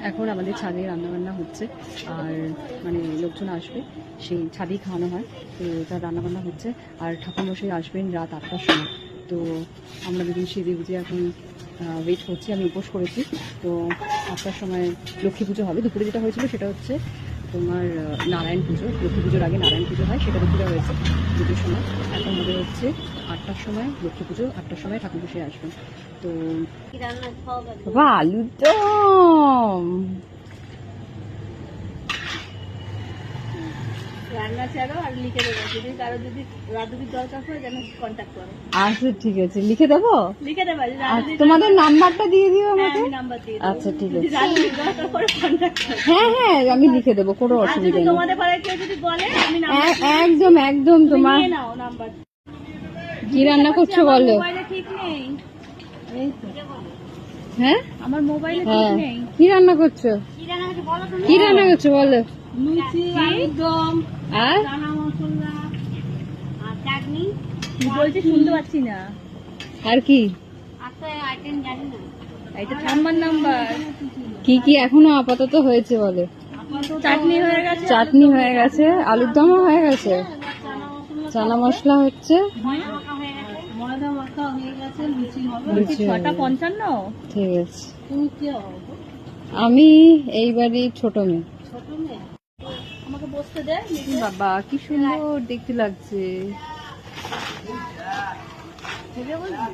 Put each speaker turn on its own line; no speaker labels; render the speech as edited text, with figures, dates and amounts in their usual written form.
এখন আমাদের ছাদে রান্নাবান্না হচ্ছে, আর মানে লোকজন আসবে, সেই ছাদেই খাওয়ানো হয়। তো তার রান্নাবান্না হচ্ছে, আর ঠাকুরমশাই আসবেন রাত 8টার সময়। তো আমরা দুদিন সেজে বুঝে এখন ওয়েট করছি। আমি উপোস করেছি, তো 8টার সময় লক্ষ্মী পুজো হবে। দুপুরে যেটা হয়েছিল সেটা হচ্ছে তোমার নারায়ণ পুজো, লক্ষ্মী পুজোর আগে নারায়ণ পুজো হয়, সেটা দুপুরে হয়েছে 2টোর সময়। এখন হবে হচ্ছে 8টার সময় লক্ষ্মী পুজো, 8টার সময় ঠাকুরমশাই আসবেন। তো বাবা আলুর দম
রান্না ছাড়ো আর লিখে দেবো, যদি কারো যদি রাধুবির দরকার হয় যেন কন্ট্যাক্ট করো।
আচ্ছা ঠিক আছে, লিখে দেবো।
লিখে দেবা যে রাধুবির
তোমাদের নাম্বারটা দিয়ে দিও আমাকে।
নাম্বার দিয়ে
আচ্ছা ঠিক আছে,
রাধুবির দরকার পড়ে কন্ট্যাক্ট করো।
হ্যাঁ হ্যাঁ আমি লিখে দেবো, কোনো
আর
অসুবিধা
যদি
নেই।
তোমাদের পাড়ায় কেউ যদি বলে আমি নাম্বার
একদম একদম। তোমার
নিয়ে নাও নাম্বার।
কি রান্না করছো বলো?
মোবাইলে ঠিক নেই,
এই তো। হ্যাঁ
আমার মোবাইলে ঠিক
হ্যাঁ,
নেই।
কি রান্না করছো? কি রান্না করছো বলো?
লুচি, আলুর দম,
আর
চানা মশলা আর চাটনি। কি বলছি শুনতে পাচ্ছি না।
আর কি
এটা ঠাম্মার নাম্বার।
কি কি এখনো আপাতত হয়েছে বলো?
চাটনি হয়ে গেছে,
চাটনি হয়ে গেছে, আলুর দমও হয়ে গেছে, চানা মশলা হচ্ছে,
ময়দা মাখা হয়ে গেছে, লুচি হবে।
লুচি হবে।
6:55।
ঠিক আছে।
তুমি কে হও?
আমি এইবারই ছোট মেয়ে।
ছোট মেয়ে। আমাকে বসতে দে।
বাবা কি সুন্দর দেখতে লাগছে।
ভেবে বলবি?